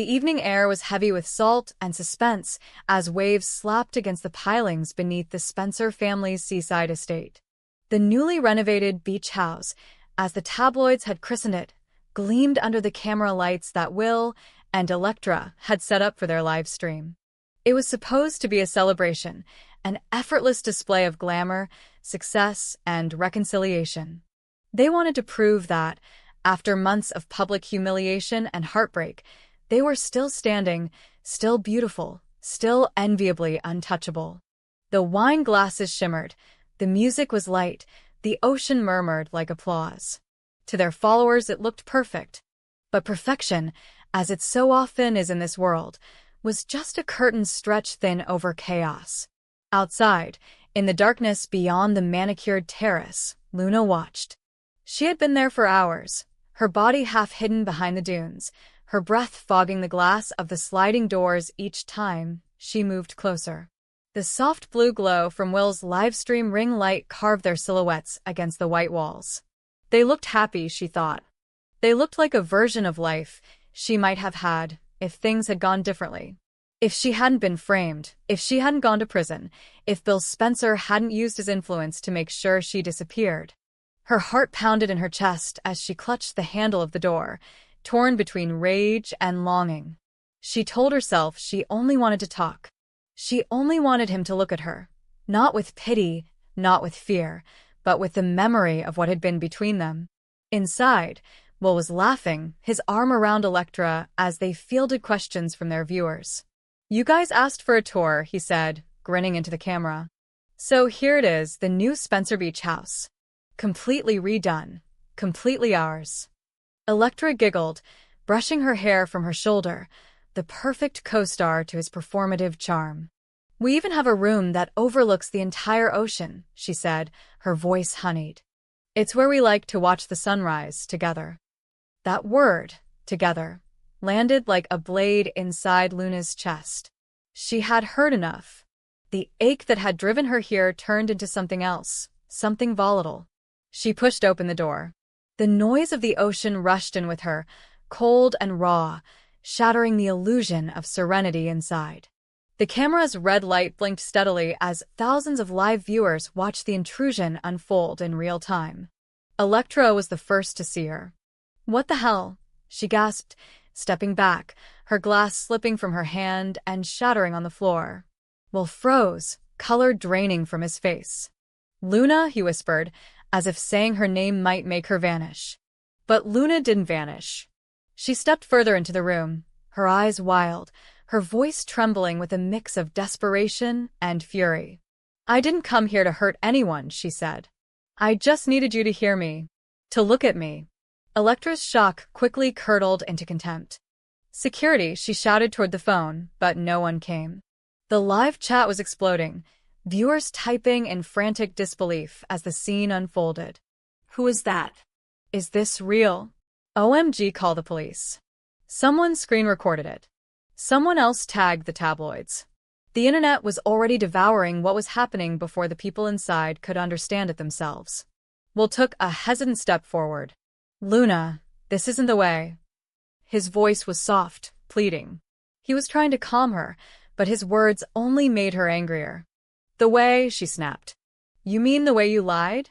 The evening air was heavy with salt and suspense as waves slapped against the pilings beneath the Spencer family's seaside estate. The newly renovated beach house, as the tabloids had christened it, gleamed under the camera lights that Will and Electra had set up for their live stream. It was supposed to be a celebration, an effortless display of glamour, success, and reconciliation. They wanted to prove that, after months of public humiliation and heartbreak, they were still standing, still beautiful, still enviably untouchable. The wine glasses shimmered, the music was light, the ocean murmured like applause. To their followers it looked perfect. But perfection, as it so often is in this world, was just a curtain stretched thin over chaos. Outside, in the darkness beyond the manicured terrace, Luna watched. She had been there for hours, her body half hidden behind the dunes, her breath fogging the glass of the sliding doors each time she moved closer. The soft blue glow from Will's livestream ring light carved their silhouettes against the white walls. They looked happy, she thought. They looked like a version of life she might have had if things had gone differently. If she hadn't been framed, if she hadn't gone to prison, if Bill Spencer hadn't used his influence to make sure she disappeared. Her heart pounded in her chest as she clutched the handle of the door, torn between rage and longing. She told herself she only wanted to talk. She only wanted him to look at her, not with pity, not with fear, but with the memory of what had been between them. Inside, Will was laughing, his arm around Electra as they fielded questions from their viewers. "You guys asked for a tour," he said, grinning into the camera. "So here it is, the new Spencer Beach house. Completely redone. Completely ours." Electra giggled, brushing her hair from her shoulder, the perfect co-star to his performative charm. "We even have a room that overlooks the entire ocean," she said, her voice honeyed. "It's where we like to watch the sunrise together." That word, together, landed like a blade inside Luna's chest. She had heard enough. The ache that had driven her here turned into something else, something volatile. She pushed open the door. The noise of the ocean rushed in with her, cold and raw, shattering the illusion of serenity inside. The camera's red light blinked steadily as thousands of live viewers watched the intrusion unfold in real time. Electra was the first to see her. "What the hell?" she gasped, stepping back, her glass slipping from her hand and shattering on the floor. Will froze, color draining from his face. "Luna," he whispered, as if saying her name might make her vanish. But Luna didn't vanish. She stepped further into the room, her eyes wild, her voice trembling with a mix of desperation and fury. "I didn't come here to hurt anyone," she said. "I just needed you to hear me, to look at me." Electra's shock quickly curdled into contempt. "Security," she shouted toward the phone, but no one came. The live chat was exploding, viewers typing in frantic disbelief as the scene unfolded. "Who is that? Is this real? OMG, call the police." Someone screen recorded it. Someone else tagged the tabloids. The internet was already devouring what was happening before the people inside could understand it themselves. Will took a hesitant step forward. "Luna, this isn't the way." His voice was soft, pleading. He was trying to calm her, but his words only made her angrier. "The way," she snapped. "You mean the way you lied?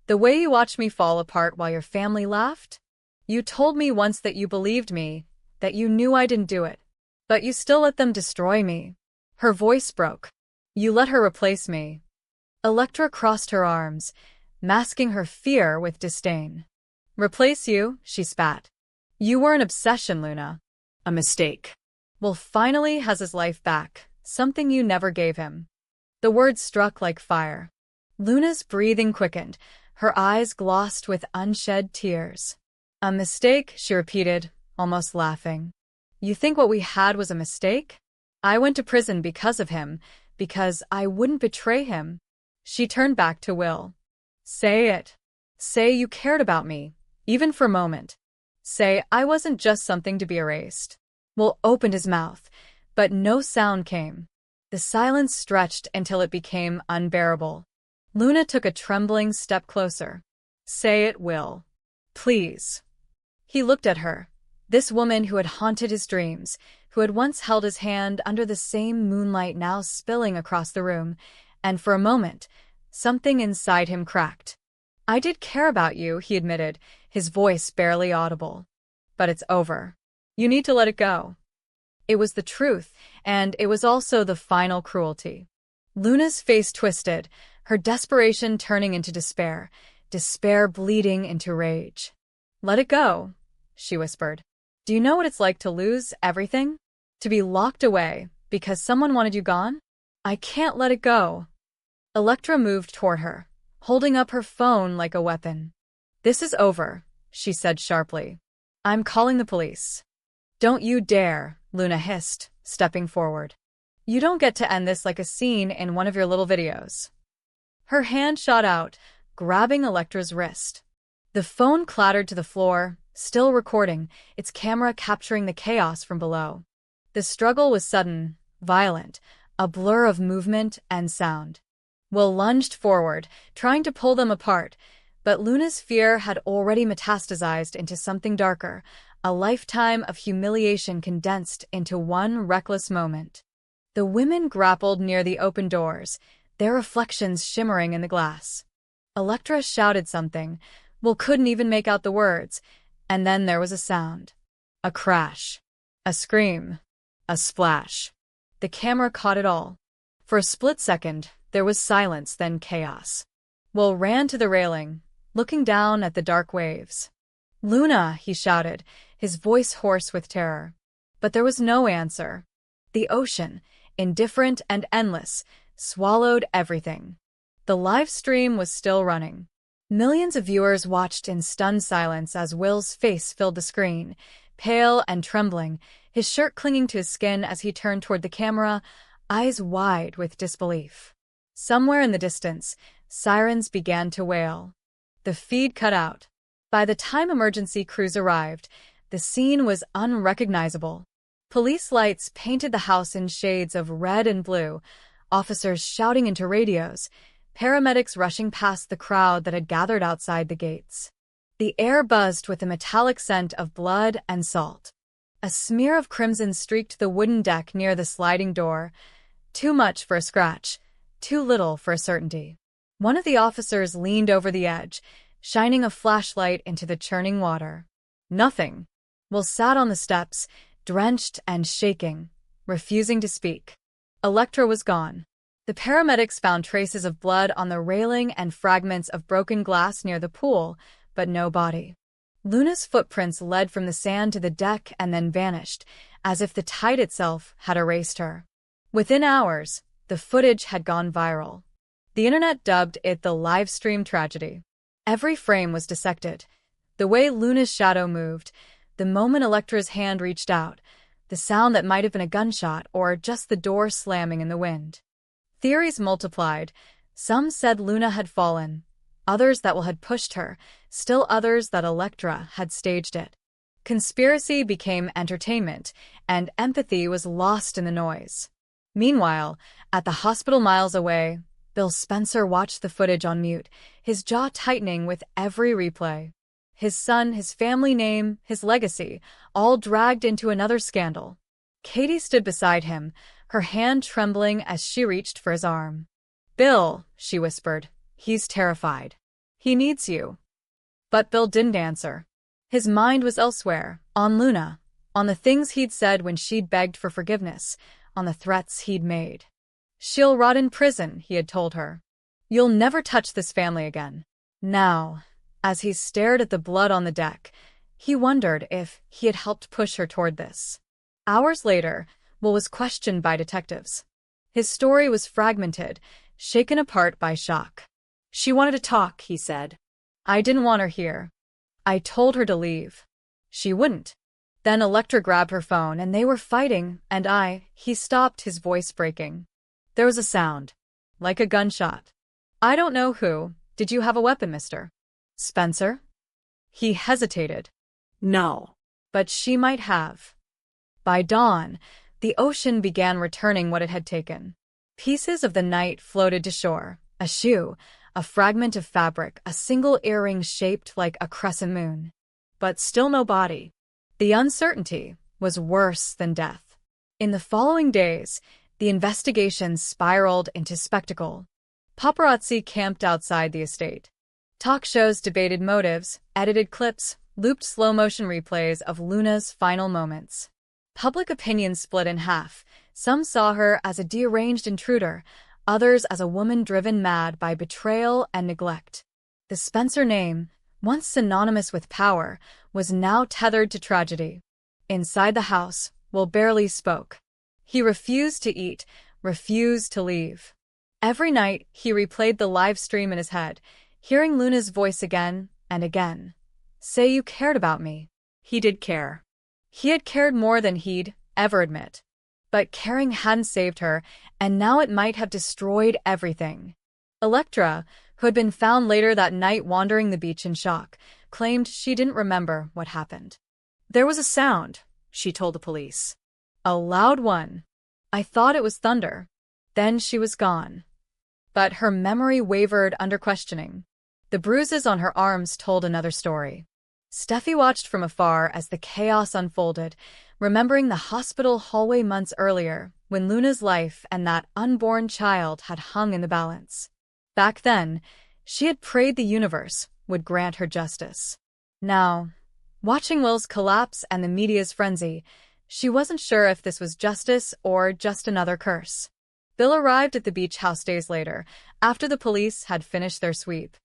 The way you watched me fall apart while your family laughed? You told me once that you believed me, that you knew I didn't do it. But you still let them destroy me." Her voice broke. "You let her replace me." Electra crossed her arms, masking her fear with disdain. "Replace you?" she spat. "You were an obsession, Luna. A mistake. Will finally has his life back, something you never gave him." The words struck like fire. Luna's breathing quickened, her eyes glossed with unshed tears. "A mistake," she repeated, almost laughing. "You think what we had was a mistake? I went to prison because of him, because I wouldn't betray him." She turned back to Will. "Say it. Say you cared about me, even for a moment. Say I wasn't just something to be erased." Will opened his mouth, but no sound came. The silence stretched until it became unbearable. Luna took a trembling step closer. "Say it, Will. Please." He looked at her, this woman who had haunted his dreams, who had once held his hand under the same moonlight now spilling across the room, and for a moment, something inside him cracked. "I did care about you," he admitted, his voice barely audible. "But it's over. You need to let it go." It was the truth, and it was also the final cruelty. Luna's face twisted, her desperation turning into despair, despair bleeding into rage. "Let it go," she whispered. "Do you know what it's like to lose everything? To be locked away because someone wanted you gone? I can't let it go." Electra moved toward her, holding up her phone like a weapon. "This is over," she said sharply. "I'm calling the police." "Don't you dare," Luna hissed, stepping forward. "You don't get to end this like a scene in one of your little videos." Her hand shot out, grabbing Electra's wrist. The phone clattered to the floor, still recording, its camera capturing the chaos from below. The struggle was sudden, violent, a blur of movement and sound. Will lunged forward, trying to pull them apart, but Luna's fear had already metastasized into something darker, a lifetime of humiliation condensed into one reckless moment. The women grappled near the open doors, their reflections shimmering in the glass. Electra shouted something. Will couldn't even make out the words, and then there was a sound. A crash. A scream. A splash. The camera caught it all. For a split second, there was silence, then chaos. Will ran to the railing, looking down at the dark waves. "Luna," he shouted, his voice hoarse with terror. But there was no answer. The ocean, indifferent and endless, swallowed everything. The live stream was still running. Millions of viewers watched in stunned silence as Will's face filled the screen, pale and trembling, his shirt clinging to his skin as he turned toward the camera, eyes wide with disbelief. Somewhere in the distance, sirens began to wail. The feed cut out. By the time emergency crews arrived, the scene was unrecognizable. Police lights painted the house in shades of red and blue, officers shouting into radios, paramedics rushing past the crowd that had gathered outside the gates. The air buzzed with a metallic scent of blood and salt. A smear of crimson streaked the wooden deck near the sliding door. Too much for a scratch, too little for a certainty. One of the officers leaned over the edge, shining a flashlight into the churning water. Nothing. Will sat on the steps, drenched and shaking, refusing to speak. Electra was gone. The paramedics found traces of blood on the railing and fragments of broken glass near the pool, but no body. Luna's footprints led from the sand to the deck and then vanished, as if the tide itself had erased her. Within hours, the footage had gone viral. The internet dubbed it the live stream tragedy. Every frame was dissected. The way Luna's shadow moved, the moment Electra's hand reached out, the sound that might have been a gunshot or just the door slamming in the wind. Theories multiplied. Some said Luna had fallen, others that Will had pushed her, still others that Electra had staged it. Conspiracy became entertainment, and empathy was lost in the noise. Meanwhile, at the hospital miles away, Bill Spencer watched the footage on mute, his jaw tightening with every replay. His son, his family name, his legacy, all dragged into another scandal. Katie stood beside him, her hand trembling as she reached for his arm. "Bill," she whispered, "he's terrified. He needs you." But Bill didn't answer. His mind was elsewhere, on Luna, on the things he'd said when she'd begged for forgiveness, on the threats he'd made. "She'll rot in prison," he had told her. "You'll never touch this family again." Now, as he stared at the blood on the deck, he wondered if he had helped push her toward this. Hours later, Will was questioned by detectives. His story was fragmented, shaken apart by shock. "She wanted to talk," he said. "I didn't want her here. I told her to leave. She wouldn't. Then Electra grabbed her phone and they were fighting, and he stopped, his voice breaking. There was a sound. Like a gunshot. I don't know who. Did you have a weapon, Mr. Spencer?" He hesitated. "No. But she might have." By dawn, the ocean began returning what it had taken. Pieces of the night floated to shore, a shoe, a fragment of fabric, a single earring shaped like a crescent moon. But still no body. The uncertainty was worse than death. In the following days, the investigation spiraled into spectacle. Paparazzi camped outside the estate. Talk shows debated motives, edited clips, looped slow-motion replays of Luna's final moments. Public opinion split in half. Some saw her as a deranged intruder, others as a woman driven mad by betrayal and neglect. The Spencer name, once synonymous with power, was now tethered to tragedy. Inside the house, Will barely spoke. He refused to eat, refused to leave. Every night, he replayed the live stream in his head, hearing Luna's voice again and again. Say you cared about me. He did care. He had cared more than he'd ever admit. But caring hadn't saved her, and now it might have destroyed everything. Electra, who had been found later that night wandering the beach in shock, claimed she didn't remember what happened. There was a sound, she told the police. A loud one. I thought it was thunder. Then she was gone. But her memory wavered under questioning. The bruises on her arms told another story. Steffi watched from afar as the chaos unfolded, remembering the hospital hallway months earlier when Luna's life and that unborn child had hung in the balance. Back then, she had prayed the universe would grant her justice. Now, watching Will's collapse and the media's frenzy, she wasn't sure if this was justice or just another curse. Bill arrived at the beach house days later, after the police had finished their sweep.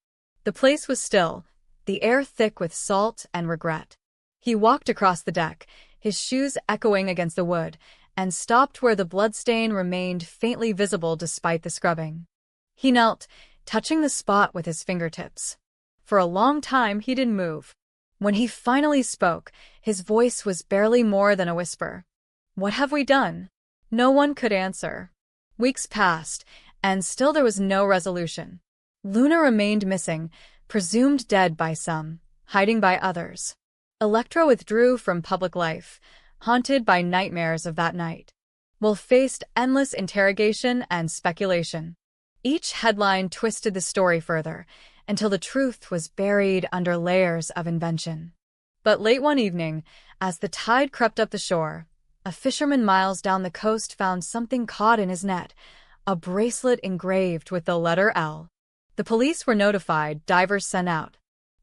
The place was still, the air thick with salt and regret. He walked across the deck, his shoes echoing against the wood, and stopped where the bloodstain remained faintly visible despite the scrubbing. He knelt, touching the spot with his fingertips. For a long time he didn't move. When he finally spoke, his voice was barely more than a whisper. What have we done? No one could answer. Weeks passed, and still there was no resolution. Luna remained missing, presumed dead by some, hiding by others. Electra withdrew from public life, haunted by nightmares of that night. Will faced endless interrogation and speculation. Each headline twisted the story further, until the truth was buried under layers of invention. But late one evening, as the tide crept up the shore, a fisherman miles down the coast found something caught in his net, a bracelet engraved with the letter L. The police were notified, divers sent out.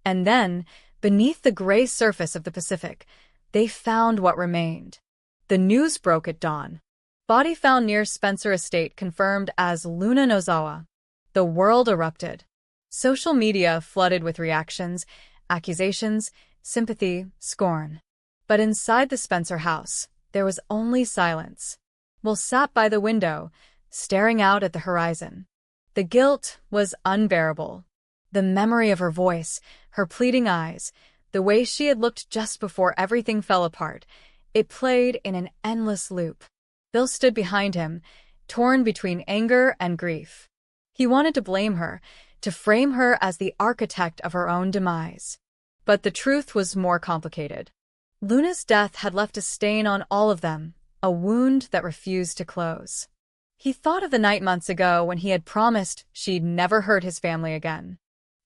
And then, beneath the gray surface of the Pacific, they found what remained. The news broke at dawn. Body found near Spencer Estate confirmed as Luna Nozawa. The world erupted. Social media flooded with reactions, accusations, sympathy, scorn. But inside the Spencer house, there was only silence. Will sat by the window, staring out at the horizon. The guilt was unbearable. The memory of her voice, her pleading eyes, the way she had looked just before everything fell apart, it played in an endless loop. Bill stood behind him, torn between anger and grief. He wanted to blame her, to frame her as the architect of her own demise. But the truth was more complicated. Luna's death had left a stain on all of them, a wound that refused to close. He thought of the night months ago when he had promised she'd never hurt his family again.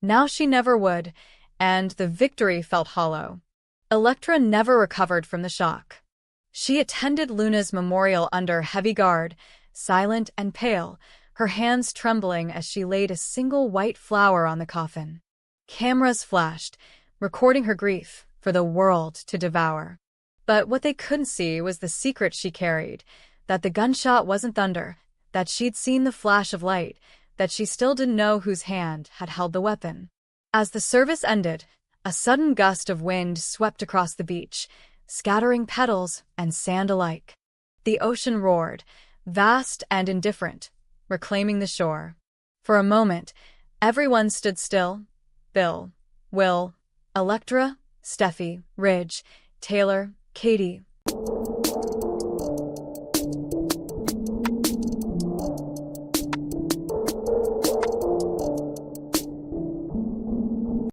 Now she never would, and the victory felt hollow. Electra never recovered from the shock. She attended Luna's memorial under heavy guard, silent and pale, her hands trembling as she laid a single white flower on the coffin. Cameras flashed, recording her grief for the world to devour. But what they couldn't see was the secret she carried, that the gunshot wasn't thunder, that she'd seen the flash of light, that she still didn't know whose hand had held the weapon. As the service ended, a sudden gust of wind swept across the beach, scattering petals and sand alike. The ocean roared, vast and indifferent, reclaiming the shore. For a moment, everyone stood still. Bill, Will, Electra, Steffi, Ridge, Taylor, Katie.